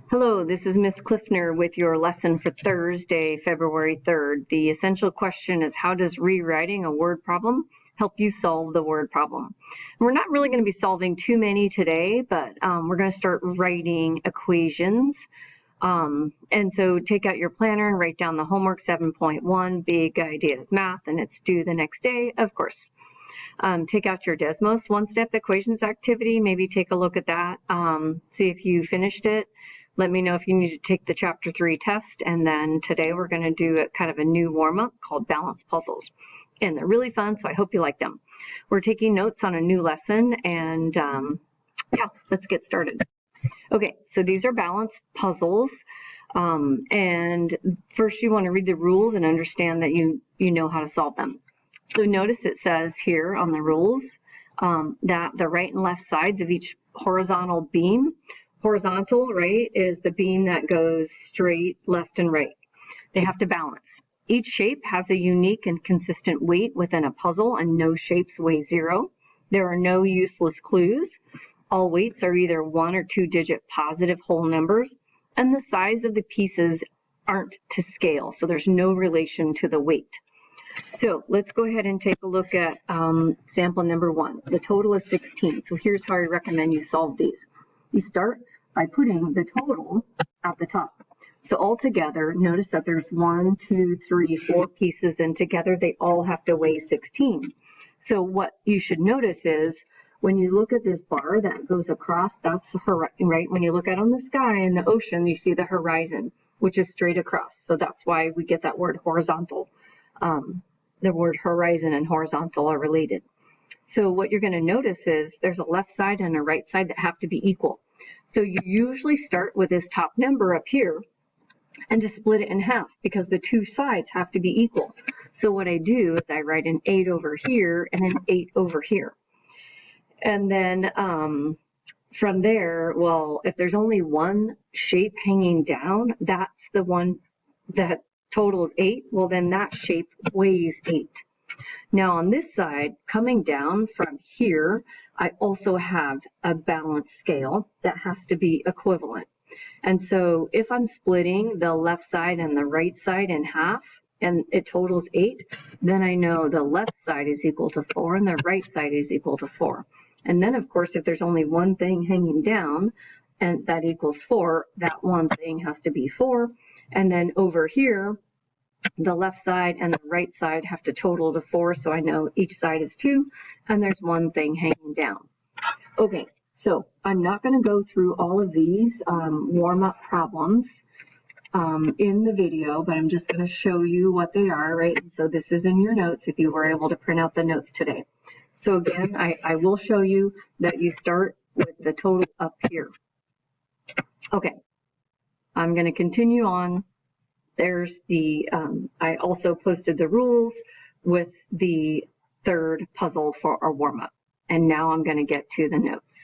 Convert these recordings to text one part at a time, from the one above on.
Hello, this is Miss Cliffner with your lesson for Thursday, February 3rd. The essential question is, how does rewriting a word problem help you solve the word problem? We're not really going to be solving too many today, but we're going to start writing equations. And so take out your planner and write down the homework 7.1, Big Ideas Math, and it's due the next day, of course. Take out your Desmos one-step equations activity. Maybe take a look at that. See if you finished it. Let me know if you need to take the Chapter 3 test. And then today we're going to do kind of a new warm-up called Balance Puzzles. And they're really fun, so I hope you like them. We're taking notes on a new lesson, and yeah, let's get started. Okay, so these are balance puzzles. And first you want to read the rules and understand that you know how to solve them. So notice it says here on the rules that the right and left sides of each horizontal beam, horizontal, right, is the beam that goes straight left and right. They have to balance. Each shape has a unique and consistent weight within a puzzle, and no shapes weigh zero. There are no useless clues. All weights are either 1 or 2 digit positive whole numbers, and the size of the pieces aren't to scale, so there's no relation to the weight. So let's go ahead and take a look at sample number 1. The total is 16. So here's how I recommend you solve these. You start by putting the total at the top. So altogether, notice that there's 1, 2, 3, 4 pieces, and together they all have to weigh 16. So what you should notice is when you look at this bar that goes across, that's the horizon, right? When you look out on the sky and the ocean, you see the horizon, which is straight across. So that's why we get that word horizontal. The word horizon and horizontal are related. So what you're going to notice is there's a left side and a right side that have to be equal. So you usually start with this top number up here and just split it in half because the two sides have to be equal. So what I do is I write an 8 over here and an 8 over here. And then from there, well, if there's only one shape hanging down, that's the one that totals 8. Well, then that shape weighs 8. Now on this side, coming down from here, I also have a balance scale that has to be equivalent. And so if I'm splitting the left side and the right side in half, and it totals 8, then I know the left side is equal to 4 and the right side is equal to 4. And then, of course, if there's only one thing hanging down and that equals 4, that one thing has to be 4. And then over here, the left side and the right side have to total to 4, so I know each side is 2, and there's one thing hanging down. Okay, so I'm not going to go through all of these warm-up problems in the video, but I'm just going to show you what they are, right? And so this is in your notes if you were able to print out the notes today. So again, I will show you that you start with the total up here. Okay, I'm going to continue on. There's the, I also posted the rules with the third puzzle for our warm-up. And now I'm going to get to the notes.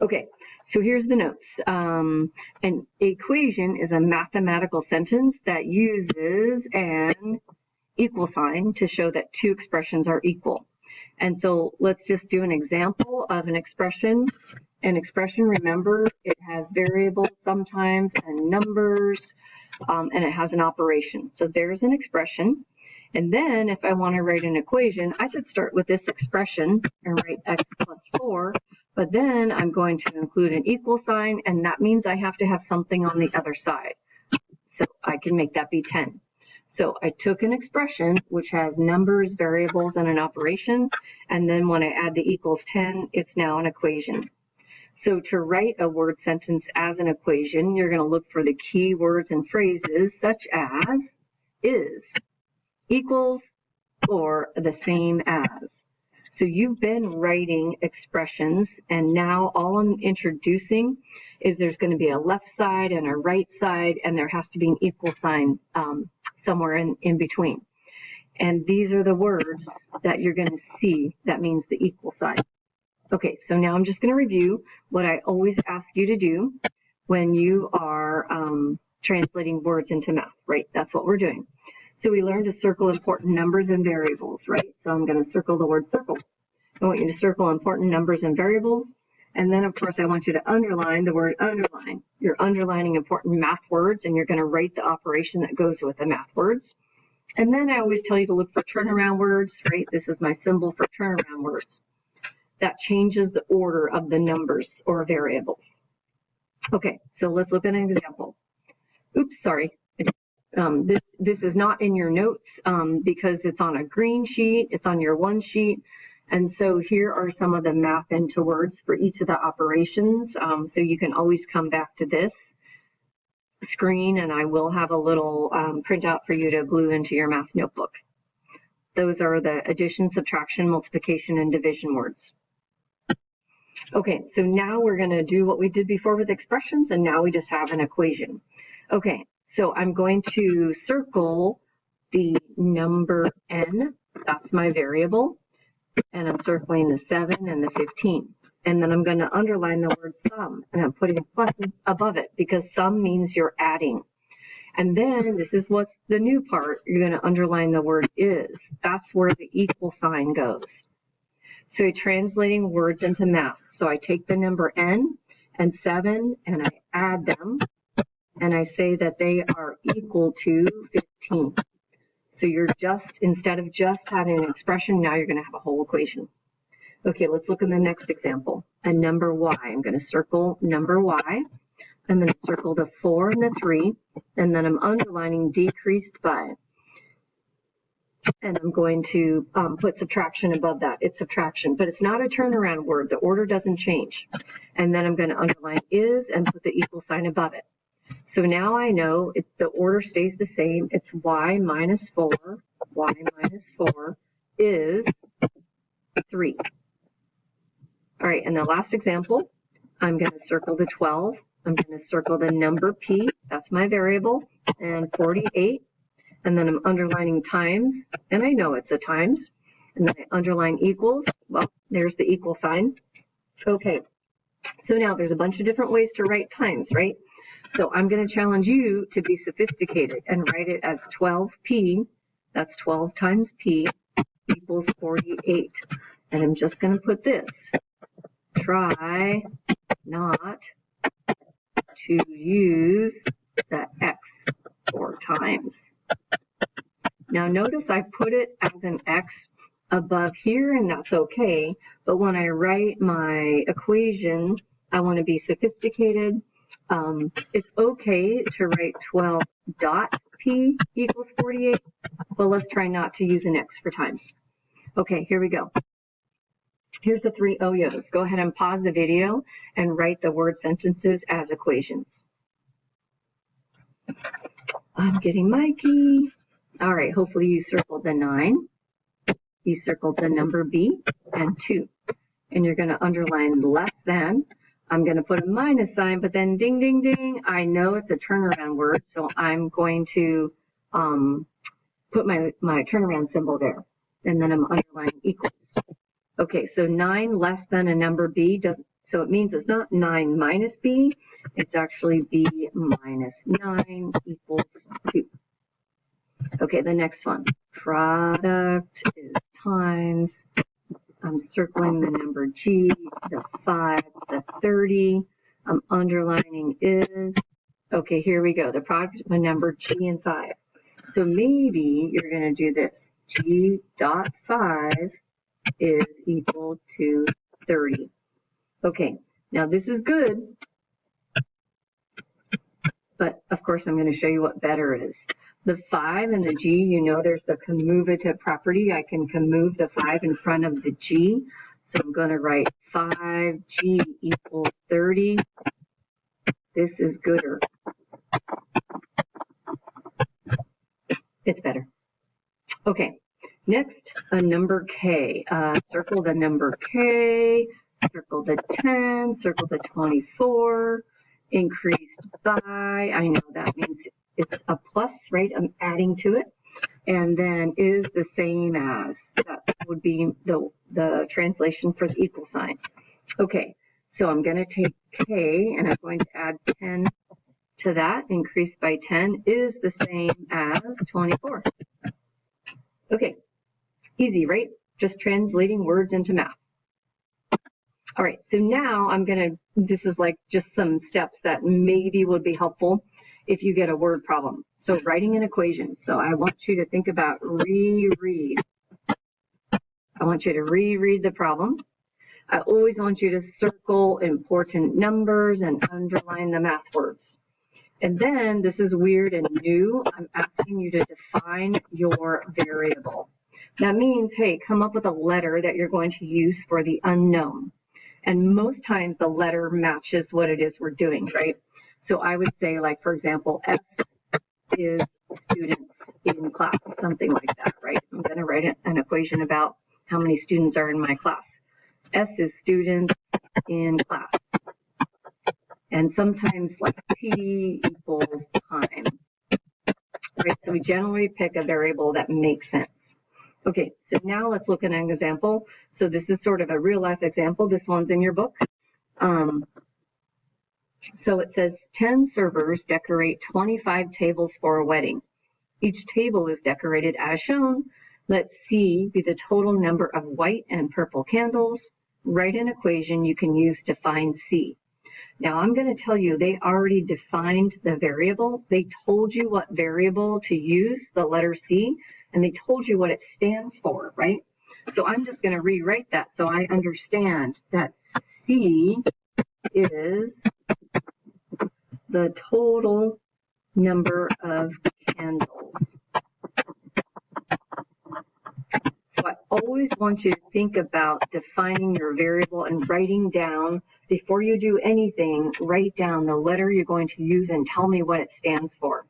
Okay, so here's the notes. An equation is a mathematical sentence that uses an equal sign to show that two expressions are equal. And so let's just do an example of an expression. An expression, remember, it has variables sometimes and numbers. And it has an operation. So there's an expression. And then if I want to write an equation, I could start with this expression and write x plus 4. But then I'm going to include an equal sign, and that means I have to have something on the other side. So I can make that be 10. So I took an expression which has numbers, variables, and an operation. And then when I add the equals 10, it's now an equation. So to write a word sentence as an equation, you're going to look for the key words and phrases such as is, equals, or the same as. So you've been writing expressions, and now all I'm introducing is there's going to be a left side and a right side, and there has to be an equal sign somewhere in between. And these are the words that you're going to see that means the equal sign. Okay, so now I'm just going to review what I always ask you to do when you are translating words into math, right? That's what we're doing. So we learned to circle important numbers and variables, right? So I'm going to circle the word circle. I want you to circle important numbers and variables. And then, of course, I want you to underline the word underline. You're underlining important math words, and you're going to write the operation that goes with the math words. And then I always tell you to look for turnaround words, right? This is my symbol for turnaround words. That changes the order of the numbers or variables. Okay, so let's look at an example. Oops, sorry. This is not in your notes because it's on a green sheet. It's on your one sheet. And so here are some of the math into words for each of the operations. So you can always come back to this screen, and I will have a little printout for you to glue into your math notebook. Those are the addition, subtraction, multiplication, and division words. Okay, so now we're going to do what we did before with expressions, and now we just have an equation. Okay, so I'm going to circle the number n, that's my variable, and I'm circling the 7 and the 15. And then I'm going to underline the word sum, and I'm putting a plus above it because sum means you're adding. And then this is what's the new part, you're going to underline the word is. That's where the equal sign goes. So you're translating words into math. So I take the number n and 7 and I add them, and I say that they are equal to 15. So you're just, instead of just having an expression, now you're going to have a whole equation. Okay, let's look at the next example. A number y. I'm going to circle number y. I'm going to circle the 4 and the 3, and then I'm underlining decreased by. And I'm going to put subtraction above that. It's subtraction, but it's not a turnaround word. The order doesn't change. And then I'm going to underline is and put the equal sign above it. So now I know the order stays the same. It's y minus 4. Y minus 4 is 3. All right, and the last example, I'm going to circle the 12. I'm going to circle the number p. That's my variable, and 48. And then I'm underlining times, and I know it's a times. And then I underline equals. Well, there's the equal sign. Okay, so now there's a bunch of different ways to write times, right? So I'm going to challenge you to be sophisticated and write it as 12p. That's 12 times p equals 48. And I'm just going to put this. Try not to use the x for times. Now notice I put it as an x above here, and that's okay. But when I write my equation, I want to be sophisticated. It's okay to write 12 dot p equals 48, but let's try not to use an x for times. Okay, here we go. Here's the 3 OYOs. Go ahead and pause the video and write the word sentences as equations. I'm getting Mikey. All right, hopefully you circled the 9. You circled the number b and 2. And you're going to underline less than. I'm going to put a minus sign, but then ding, ding, ding. I know it's a turnaround word, so I'm going to put my turnaround symbol there. And then I'm underlining equals. Okay, so 9 less than a number b doesn't, so it means it's not 9 minus b, it's actually b minus 9 equals 2. Okay, the next one. Product is times. I'm circling the number g, the 5, the 30. I'm underlining is. Okay, here we go. The product of a number g and 5. So maybe you're going to do this. G dot 5 is equal to 30. Okay, now this is good, but of course I'm going to show you what better is. The 5 and the g, you know there's the commutative property. I can commute the 5 in front of the g. So I'm going to write 5g equals 30. This is gooder. It's better. Okay, next, a number k. Circle the number k, circle the 10, circle the 24, increased by, I know that means it's a plus, right? I'm adding to it. And then is the same as, that would be the translation for the equal sign. Okay, so I'm going to take k and I'm going to add 10 to that. Increased by 10 is the same as 24. Okay, easy, right? Just translating words into math. All right, so now this is like just some steps that maybe would be helpful if you get a word problem. So writing an equation. So I want you to think about reread. I want you to reread the problem. I always want you to circle important numbers and underline the math words. And then, this is weird and new, I'm asking you to define your variable. That means, hey, come up with a letter that you're going to use for the unknown. And most times the letter matches what it is we're doing, right? So I would say, like, for example, S is students in class, something like that, right? I'm going to write an equation about how many students are in my class. S is students in class. And sometimes like T equals time, right? So we generally pick a variable that makes sense. Okay, so now let's look at an example. So this is sort of a real life example. This one's in your book. So it says 10 servers decorate 25 tables for a wedding. Each table is decorated as shown. Let C be the total number of white and purple candles. Write an equation you can use to find C. Now I'm going to tell you they already defined the variable. They told you what variable to use, the letter C, and they told you what it stands for, right? So I'm just going to rewrite that so I understand that C is the total number of candles. So I always want you to think about defining your variable and writing down, before you do anything, write down the letter you're going to use and tell me what it stands for.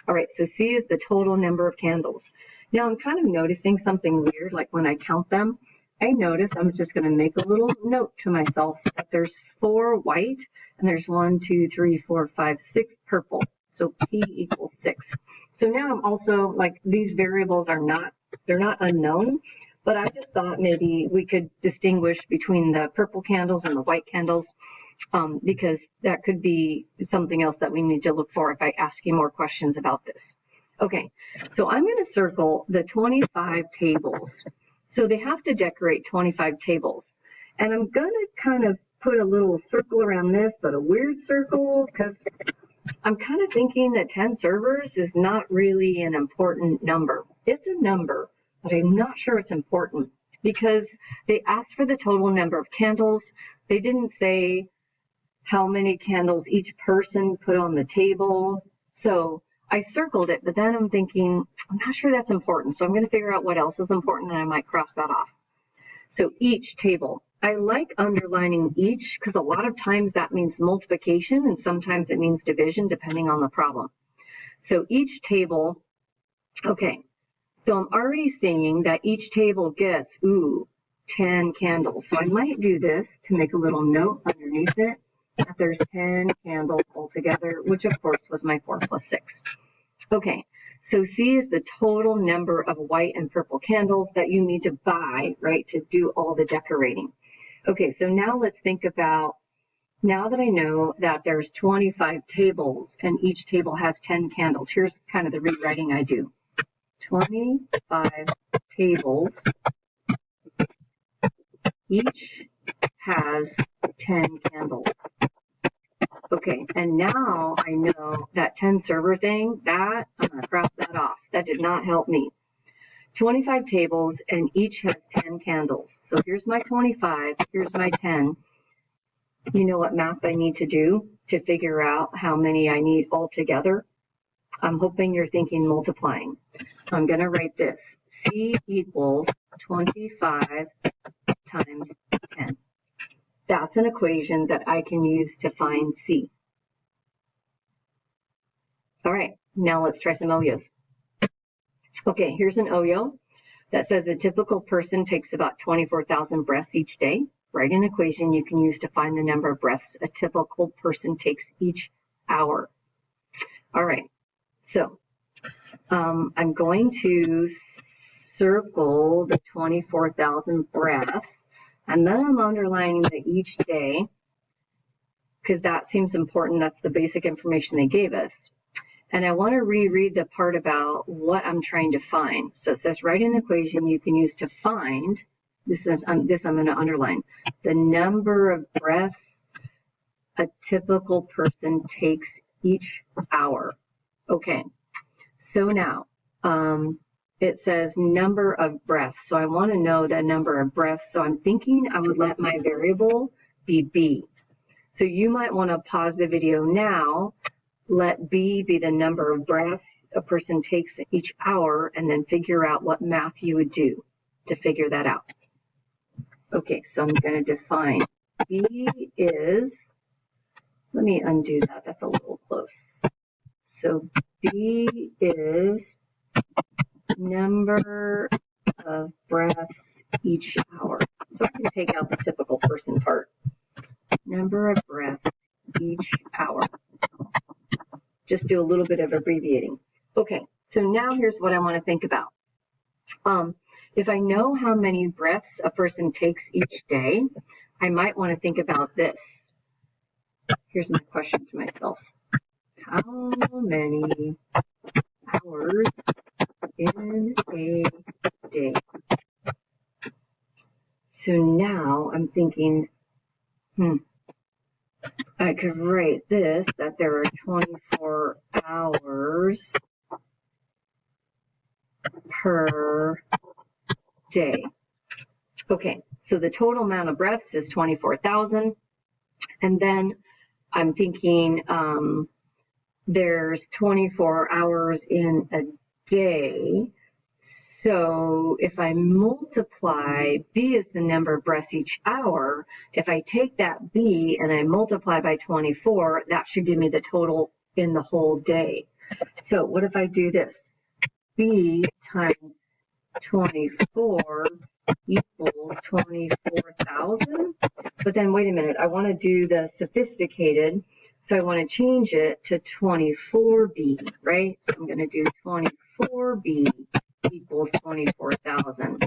All right, so C is the total number of candles. Now I'm kind of noticing something weird, like when I count them, I notice I'm just going to make a little note to myself that there's 4 white and there's 1, 2, 3, 4, 5, 6 purple. So P equals 6. So now I'm also like, these variables are not, they're not unknown, but I just thought maybe we could distinguish between the purple candles and the white candles, because that could be something else that we need to look for if I ask you more questions about this. Okay, so I'm going to circle the 25 tables. So they have to decorate 25 tables. And I'm going to kind of put a little circle around this, but a weird circle, because I'm kind of thinking that 10 servers is not really an important number. It's a number, but I'm not sure it's important because they asked for the total number of candles. They didn't say how many candles each person put on the table. So I circled it, but then I'm thinking, I'm not sure that's important. So I'm going to figure out what else is important and I might cross that off. So each table. I like underlining each because a lot of times that means multiplication and sometimes it means division depending on the problem. So each table, okay, so I'm already seeing that each table gets, 10 candles. So I might do this to make a little note underneath it that there's 10 candles altogether, which of course was my 4 plus 6. Okay, so C is the total number of white and purple candles that you need to buy, right, to do all the decorating. Okay, so now let's think about, now that I know that there's 25 tables and each table has 10 candles, here's kind of the rewriting I do. 25 tables, each has 10 candles. Okay, and now I know that 10 server thing, that, I'm going to cross that off. That did not help me. 25 tables and each has 10 candles. So here's my 25, here's my 10. You know what math I need to do to figure out how many I need altogether? I'm hoping you're thinking multiplying. So I'm going to write this. C equals 25 times 10. That's an equation that I can use to find C. All right, now let's try some OYOs. Okay, here's an OYO that says a typical person takes about 24,000 breaths each day. Write an equation you can use to find the number of breaths a typical person takes each hour. All right, so I'm going to circle the 24,000 breaths, and then I'm underlining the each day because that seems important. That's the basic information they gave us. And I want to reread the part about what I'm trying to find. So it says, write an equation you can use to find this I'm going to underline. The number of breaths a typical person takes each hour. Okay, so now it says number of breaths. So I want to know the number of breaths. So I'm thinking I would let my variable be B. So you might want to pause the video now, let B be the number of breaths a person takes each hour, and then figure out what math you would do to figure that out. Okay, so I'm going to define B is, let me undo that, that's a little close. So B is number of breaths each hour. So I can take out the typical person part. Number of breaths each hour. Just do a little bit of abbreviating. Okay, so now here's what I want to think about. If I know how many breaths a person takes each day, I might want to think about this. Here's my question to myself. How many hours in a day? So now I'm thinking, I could write this, that there are 24 hours per day. Okay, so the total amount of breaths is 24,000. And then I'm thinking there's 24 hours in a day. So if I multiply, B is the number of breaths each hour. If I take that B and I multiply by 24, that should give me the total in the whole day. So what if I do this? B times 24 equals 24,000. But then wait a minute, I want to do the sophisticated. So I want to change it to 24B, right? So I'm going to do 24B equals 24,000.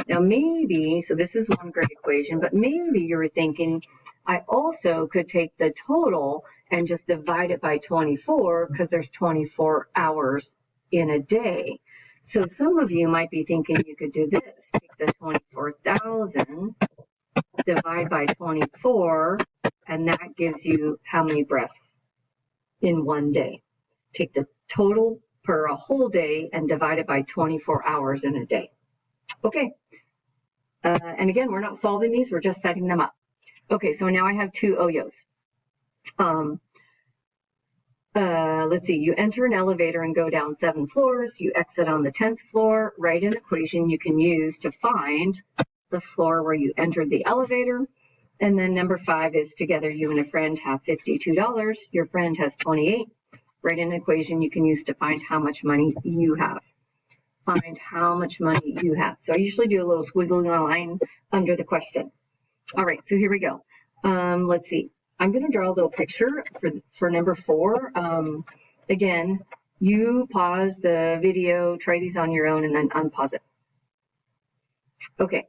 Now maybe, so this is one great equation, but maybe you were thinking, I also could take the total and just divide it by 24 because there's 24 hours in a day. So some of you might be thinking you could do this, take the 24,000, divide by 24, and that gives you how many breaths in one day. Take the total per a whole day and divide it by 24 hours in a day. Okay, and again, we're not solving these, we're just setting them up. Okay, so now I have two OYOs. Let's see, you enter an elevator and go down 7 floors, you exit on the 10th floor, write an equation you can use to find the floor where you entered the elevator. And then number 5 is together you and a friend have $52, your friend has 28. Write an equation you can use to find how much money you have. Find how much money you have. So I usually do a little squiggly line under the question. All right, so here we go. Let's see. I'm going to draw a little picture for number 4. Again, you pause the video, try these on your own, and then unpause it. Okay,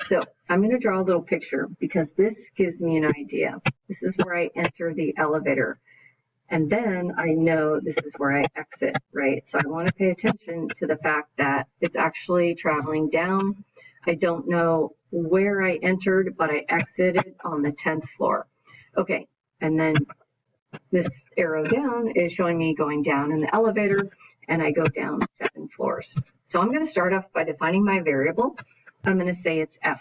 so I'm going to draw a little picture because this gives me an idea. This is where I enter the elevator. And then I know this is where I exit, right? So I want to pay attention to the fact that it's actually traveling down. I don't know where I entered, but I exited on the 10th floor. Okay, and then this arrow down is showing me going down in the elevator, and I go down 7 floors. So I'm going to start off by defining my variable. I'm going to say it's F.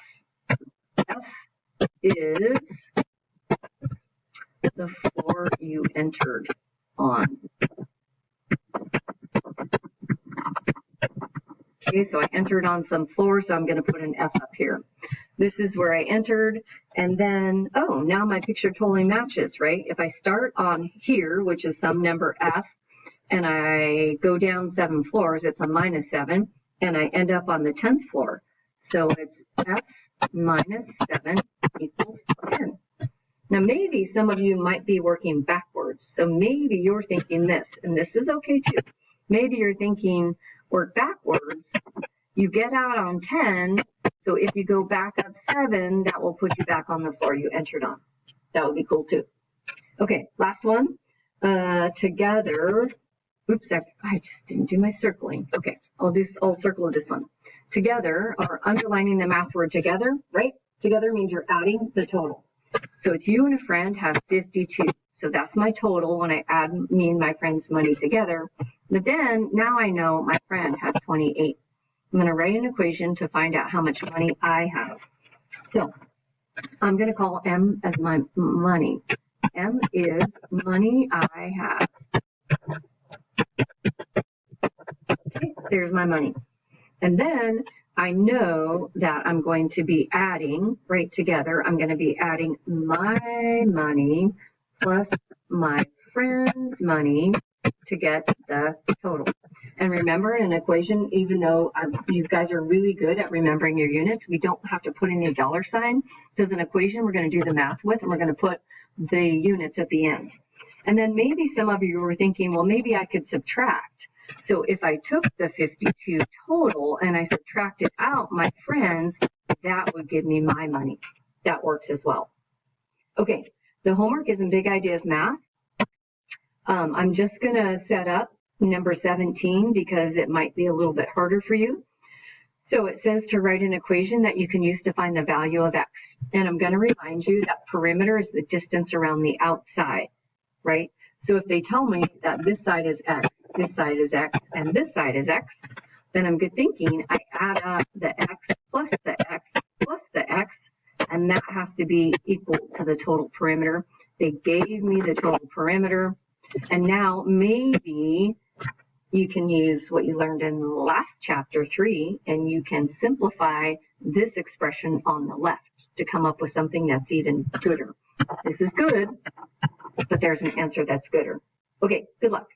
F is the floor you entered on. Okay, so I entered on some floor, so I'm going to put an F up here. This is where I entered, and then, oh, now my picture totally matches, right? If I start on here, which is some number F, and I go down 7 floors, it's a -7, and I end up on the 10th floor. So it's F minus 7 equals 10. Now, maybe some of you might be working backwards. So maybe you're thinking this, and this is okay too. Maybe you're thinking work backwards. You get out on 10. So if you go back up 7, that will put you back on the floor you entered on. That would be cool too. Okay, last one. Together, oops, I just didn't do my circling. Okay, I'll circle this one. together, or underlining the math word together, right? Together means you're adding the total. So it's you and a friend have 52. So that's my total when I add me and my friend's money together. But then now I know my friend has 28. I'm going to write an equation to find out how much money I have. So I'm going to call M as my money. M is money I have. Okay, there's my money. And then I know that I'm going to be adding, right together, I'm going to be adding my money plus my friend's money to get the total. And remember, in an equation, even though you guys are really good at remembering your units, we don't have to put in a dollar sign, because an equation we're going to do the math with, and we're going to put the units at the end. And then maybe some of you were thinking, well, maybe I could subtract. So if I took the 52 total and I subtracted out my friends, that would give me my money. That works as well. Okay, the homework is in Big Ideas Math. I'm just going to set up number 17 because it might be a little bit harder for you. So it says to write an equation that you can use to find the value of x. And I'm going to remind you that perimeter is the distance around the outside, right? So if they tell me that this side is x, this side is x, and this side is x, then I'm good thinking I add up the x plus the x plus the x, and that has to be equal to the total perimeter. They gave me the total perimeter, and now maybe you can use what you learned in last chapter 3, and you can simplify this expression on the left to come up with something that's even gooder. This is good, but there's an answer that's gooder. Okay, good luck.